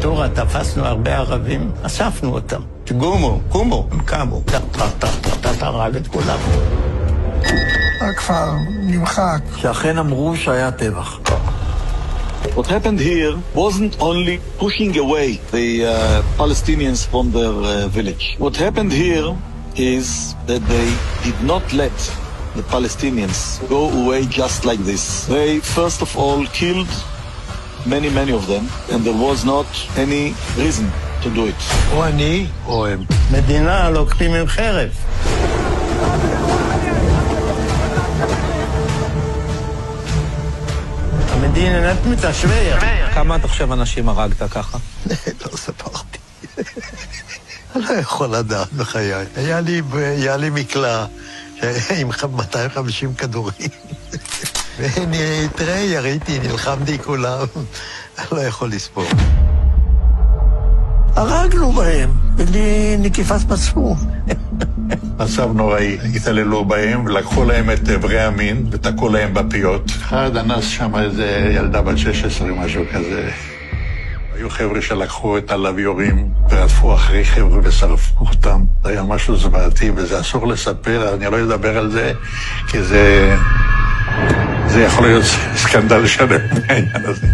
בטורה תפסנו הרבה ערבים, אספנו אותם. גומו, קומו, הם קמו. הרג את כולם. הכפר נמחק. שאכן אמרו שהיה טבח. What happened here wasn't only pushing away the Palestinians from their village. What happened here is that they did not let the Palestinians go away just like this. They first of all killed many of them, and there was not any reason to do it. או אני או הם. מדינה לוקחים עם חרב. המדינה מתשווה. כמה עד עכשיו אנשים הרגת ככה? לא ספרתי. אני לא יכול לדעת בחיי. היה לי מקלע עם 250 כדורים. תראה, יריתי, נלחמתי כולם. אני לא יכול לספור. הרגנו בהם, בלי נקיפת מצפון. מצב נוראי, התעללו בהם ולקחו להם את איברי המין ותקעו להם בפיות. אחד אנס שם איזה ילדה בת 16, משהו כזה. היו חבר'ה שלקחו את הלוויורים ורדפו אחרי חבר'ה ושרפו אותם. זה היה משהו זוועתי וזה אסור לספר, אני לא אדבר על זה, כי זה יכול להיות סקנדל שלם בעניין הזה.